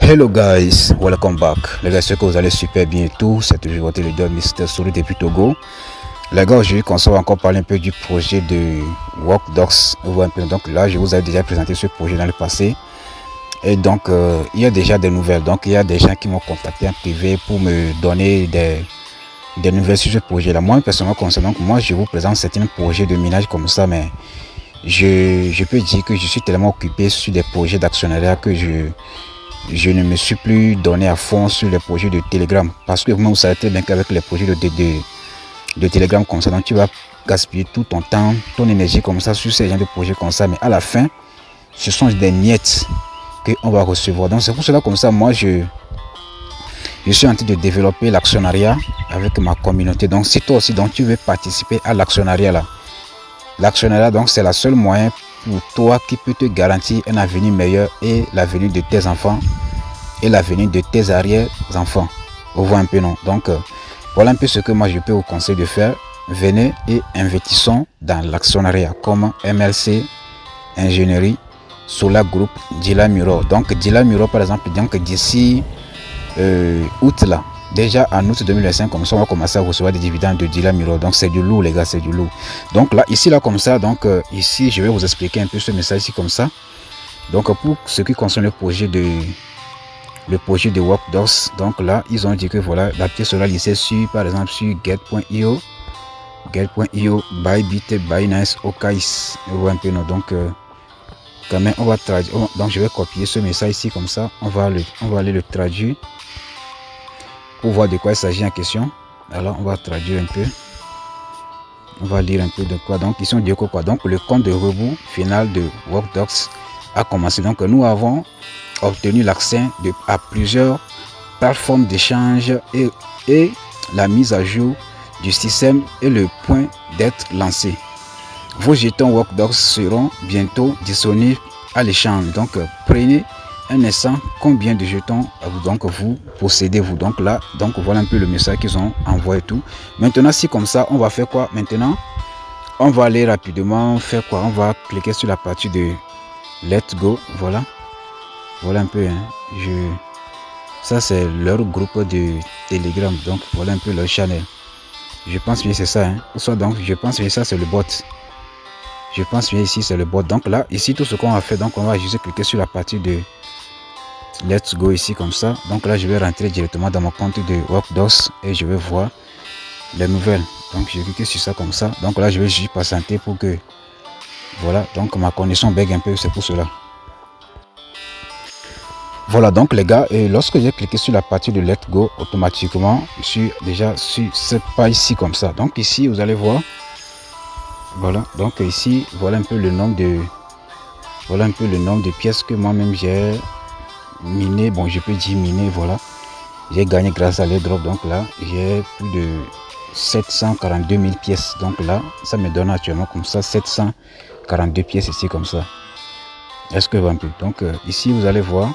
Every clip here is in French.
Hello guys, welcome back. Les gars, j'espère que vous allez super bien et tout. C'est toujours votre leader Mr. Solid depuis Togo. Les gars, aujourd'hui, on va encore parler un peu du projet de WorkDocs. Donc là, je vous ai déjà présenté ce projet dans le passé. Et donc, il y a déjà des nouvelles. Donc, il y a des gens qui m'ont contacté en privé pour me donner des nouvelles sur ce projet-là. Moi, personnellement, donc, moi, je vous présente certains projets de minage comme ça, mais je peux dire que je suis tellement occupé sur des projets d'actionnariat que je ne me suis plus donné à fond sur les projets de Telegram. Parce que vous savez très bien qu'avec les projets de Telegram comme ça, donc tu vas gaspiller tout ton temps, ton énergie comme ça sur ces gens de projets comme ça. Mais à la fin, ce sont des miettes qu'on va recevoir. Donc c'est pour cela comme ça, moi je suis en train de développer l'actionnariat avec ma communauté. Donc si toi aussi donc, tu veux participer à l'actionnariat là, l'actionnariat donc c'est la seule moyen pour toi qui peut te garantir un avenir meilleur et l'avenir de tes enfants et l'avenir de tes arrière-enfants. Vous voyez un peu, non? Donc voilà un peu ce que moi je peux vous conseiller de faire. Venez et investissons dans l'actionnariat comme MLC Ingénierie, Solar Group, Dila Muro. Donc Dila Muro par exemple, donc d'ici août là, déjà en août 2025 comme ça on va commencer à recevoir des dividendes de Dila Muro. Donc c'est du lourd les gars, c'est du lourd. Donc là ici là comme ça, donc ici je vais vous expliquer un peu ce message ici comme ça. Donc pour ce qui concerne le projet de WorkDocs, donc là ils ont dit que voilà la pièce sera listée sur par exemple sur get.io, Bybit, Binance, Okais. Vous voyez un peu, non? Donc quand même on va traduire. Donc je vais copier ce message ici comme ça, on va aller le traduire pour voir de quoi il s'agit en question. Alors on va traduire un peu, on va lire un peu de quoi. Donc ici on dit quoi? Donc le compte de rebours final de WorkDocs a commencé. Donc nous avons obtenu l'accès à plusieurs plateformes d'échange et la mise à jour du système est le point d'être lancé. Vos jetons WorkDocs seront bientôt disponibles à l'échange. Donc prenez un instant, combien de jetons donc vous possédez vous. Donc là, donc voilà un peu le message qu'ils ont envoyé tout. Maintenant si comme ça, on va faire quoi? Maintenant on va aller rapidement faire quoi? On va cliquer sur la partie de Let's Go. Voilà un peu, hein. Ça c'est leur groupe de Telegram. Donc voilà un peu leur channel. Je pense bien c'est ça, hein. Soit donc je pense bien ça c'est le bot. Je pense bien ici c'est le bot. Donc là ici tout ce qu'on va faire, donc on va juste cliquer sur la partie de Let's Go ici comme ça. Donc là je vais rentrer directement dans mon compte de WorkDocs et je vais voir les nouvelles. Donc je clique sur ça comme ça. Donc là je vais juste patienter pour que voilà, donc ma connexion bug un peu, c'est pour cela. Voilà donc les gars, et lorsque j'ai cliqué sur la partie de Let's Go, automatiquement je suis déjà sur cette page ici comme ça. Donc ici vous allez voir, voilà, donc ici voilà un peu le nombre de pièces que moi-même j'ai miné. Bon, je peux dire miné, voilà, j'ai gagné grâce à l'airdrop. Donc là j'ai plus de 742 000 pièces. Donc là ça me donne actuellement comme ça 742 pièces ici comme ça. Est-ce que un peu, donc ici vous allez voir,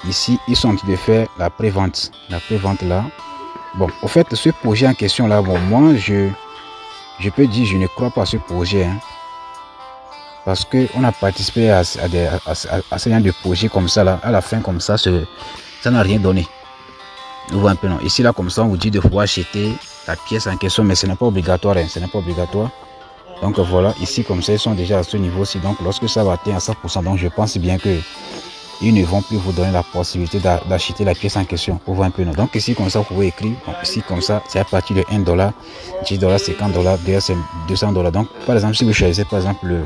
ici ils sont en train de faire la prévente là. Bon, au fait ce projet en question là, bon, moi je peux dire je ne crois pas à ce projet, hein, parce que on a participé à ce genre de projet comme ça là, à la fin comme ça ça n'a rien donné. Vous voyez un peu, non? Ici là comme ça on vous dit de pouvoir acheter la pièce en question, mais ce n'est pas obligatoire, hein, ce n'est pas obligatoire. Donc voilà, ici comme ça ils sont déjà à ce niveau-ci. Donc lorsque ça va atteindre à 100%, donc je pense bien que ils ne vont plus vous donner la possibilité d'acheter la pièce en question. Vous voyez un peu, non? Donc ici comme ça vous pouvez écrire, donc, ici comme ça c'est à partir de $1, $10, $50, c'est $200. Donc par exemple si vous choisissez par exemple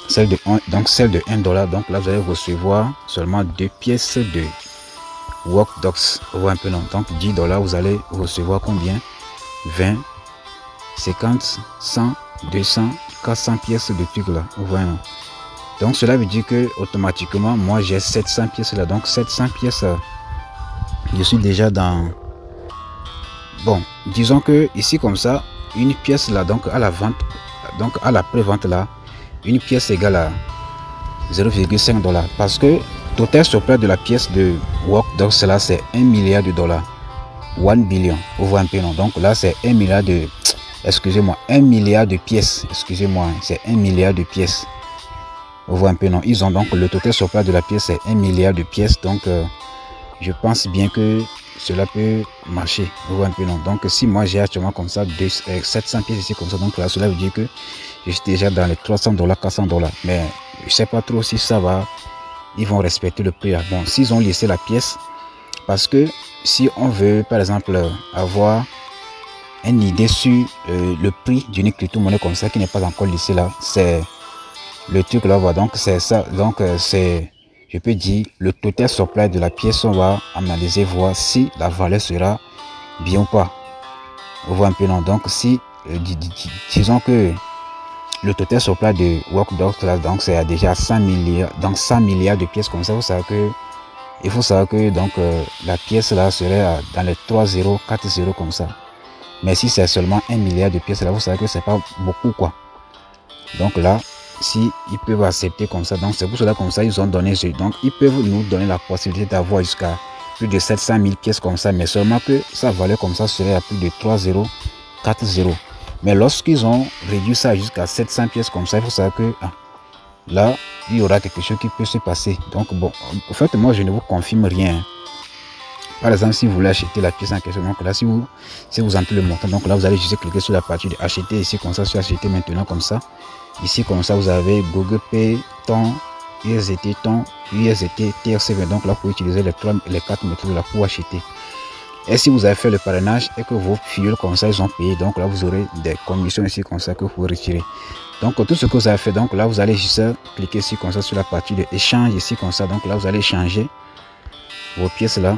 celle de $1, donc là vous allez recevoir seulement 2 pièces de WorkDocs. Vous voyez un peu, non? Donc $10 vous allez recevoir combien? 20, 50, 100, 200, 400 pièces de trucs là. Vous voyez, non? Donc cela veut dire que automatiquement moi j'ai 700 pièces là. Donc 700 pièces, je suis déjà dans, bon, disons que ici comme ça une pièce là, donc à la vente, donc à la prévente là, une pièce égale à 0,5 $, parce que total supply de la pièce de WorkDocs là c'est $1 milliard, 1 billion. Vous voyez un peu, non? Donc là c'est 1 milliard de, excusez-moi, 1 milliard de pièces, excusez-moi, c'est 1 milliard de pièces. On voit un peu, non. Ils ont donc le total sur place de la pièce, c'est 1 milliard de pièces. Donc, je pense bien que cela peut marcher. On voit un peu, non. Donc, si moi j'ai actuellement comme ça 700 pièces ici, comme ça, donc là, cela veut dire que je suis déjà dans les 300 $, 400 $. Mais je sais pas trop si ça va. Ils vont respecter le prix là. Bon, s'ils ont laissé la pièce, parce que si on veut, par exemple, avoir une idée sur le prix d'une crypto-monnaie comme ça qui n'est pas encore laissé là, c'est le truc là, voilà. Donc c'est ça, donc c'est, je peux dire, le total supply de la pièce. On va analyser, voir si la valeur sera bien ou pas. On voit un peu, non. Donc si disons que le total supply de Workdox là, donc c'est déjà 100 milliards, donc 100 milliards de pièces comme ça. Vous savez que il faut savoir que donc la pièce là serait dans les 3 0, 4 0 comme ça. Mais si c'est seulement 1 milliard de pièces là, vous savez que c'est pas beaucoup quoi. Donc là, si ils peuvent accepter comme ça, donc c'est pour cela comme ça ils ont donné ce, donc ils peuvent nous donner la possibilité d'avoir jusqu'à plus de 700 000 pièces comme ça, mais seulement que sa valeur comme ça serait à plus de 3 0, 4 0. Mais lorsqu'ils ont réduit ça jusqu'à 700 pièces comme ça, il faut savoir que là il y aura quelque chose qui peut se passer. Donc bon, en fait moi je ne vous confirme rien. Par exemple, si vous voulez acheter la pièce en question, donc là si vous entrez le montant, donc là vous allez juste cliquer sur la partie de acheter ici comme ça, sur acheter maintenant comme ça. Ici comme ça vous avez Google Pay, ton USDT, ton USDT, TRC20. Donc là vous pouvez utiliser les 4 méthodes là pour acheter. Et si vous avez fait le parrainage et que vos filles comme ça ils ont payé, donc là vous aurez des commissions ici comme ça que vous pouvez retirer. Donc tout ce que vous avez fait, donc là vous allez juste cliquer ici comme ça sur la partie de échange ici comme ça. Donc là vous allez changer vos pièces là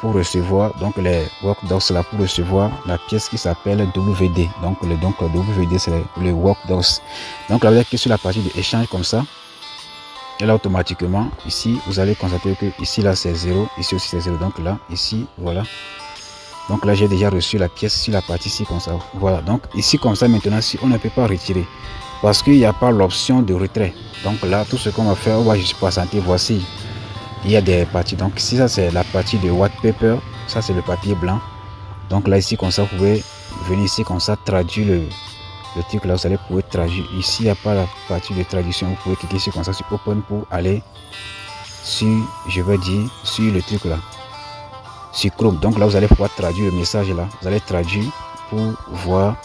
pour recevoir donc les Workdox là, pour recevoir la pièce qui s'appelle WD. Donc le WD c'est le Workdox. Donc là vous allez cliquer sur la partie de échange comme ça. Et là automatiquement ici vous allez constater que ici là c'est 0, ici aussi c'est 0. Donc là ici voilà. Donc là j'ai déjà reçu la pièce sur la partie ici comme ça. Voilà, donc ici comme ça maintenant, si on ne peut pas retirer parce qu'il n'y a pas l'option de retrait. Donc là tout ce qu'on va faire, on va juste patienter. Voici, il y a des parties. Donc ici ça c'est la partie de white paper, ça c'est le papier blanc. Donc là ici comme ça vous pouvez venir ici comme ça traduire le truc là, vous allez pouvoir traduire. Ici il n'y a pas la partie de traduction, vous pouvez cliquer ici comme ça sur open pour aller sur, je vais dire, sur le truc là, sur Chrome. Donc là vous allez pouvoir traduire le message là, vous allez traduire pour voir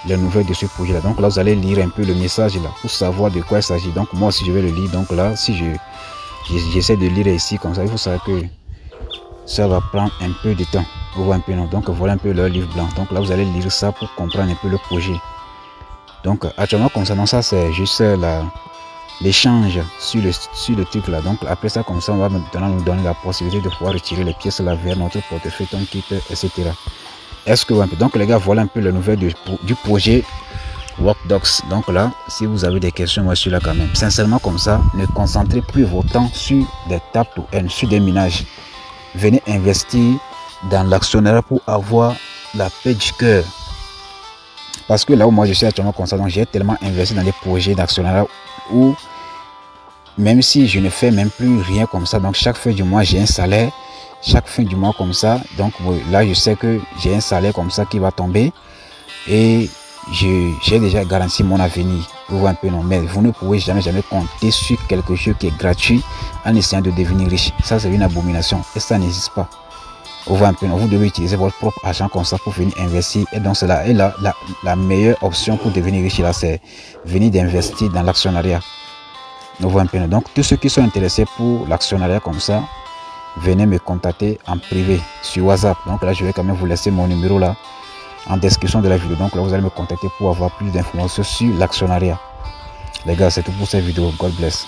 les nouvelles de ce projet là. Donc là vous allez lire un peu le message là pour savoir de quoi il s'agit. Donc moi si je vais le lire, donc là si j'essaie de lire ici comme ça, il faut savoir que ça va prendre un peu de temps. Vous voyez un peu, non? Donc voilà un peu leur livre blanc. Donc là vous allez lire ça pour comprendre un peu le projet. Donc actuellement concernant ça, c'est juste l'échange sur le truc là. Donc après ça comme ça, on va maintenant nous donner la possibilité de pouvoir retirer les pièces là vers notre portefeuille, ton kit, etc. Est-ce que donc les gars, voilà un peu les nouvelles du projet Workdox. Donc là, si vous avez des questions, moi je suis là quand même. Sincèrement comme ça, ne concentrez plus vos temps sur des tap to earn, sur des minages. Venez investir dans l'actionnariat pour avoir la paix du cœur. Parce que là où moi je suis actuellement comme ça, donc j'ai tellement investi dans des projets d'actionnariat où même si je ne fais même plus rien comme ça, donc chaque fin du mois j'ai un salaire, chaque fin du mois comme ça, donc là je sais que j'ai un salaire comme ça qui va tomber et j'ai déjà garanti mon avenir. Vous voyez un peu, non? Mais vous ne pouvez jamais compter sur quelque chose qui est gratuit en essayant de devenir riche. Ça c'est une abomination et ça n'existe pas. Vous voyez un peu, non? Vous devez utiliser votre propre argent comme ça pour venir investir. Et donc cela est la meilleure option pour devenir riche là, c'est venir d'investir dans l'actionnariat. Vous voyez un peu, non? Donc tous ceux qui sont intéressés pour l'actionnariat comme ça, venez me contacter en privé sur WhatsApp. Donc là je vais quand même vous laisser mon numéro là en description de la vidéo. Donc là vous allez me contacter pour avoir plus d'informations sur l'actionnariat. Les gars, c'est tout pour cette vidéo. God bless.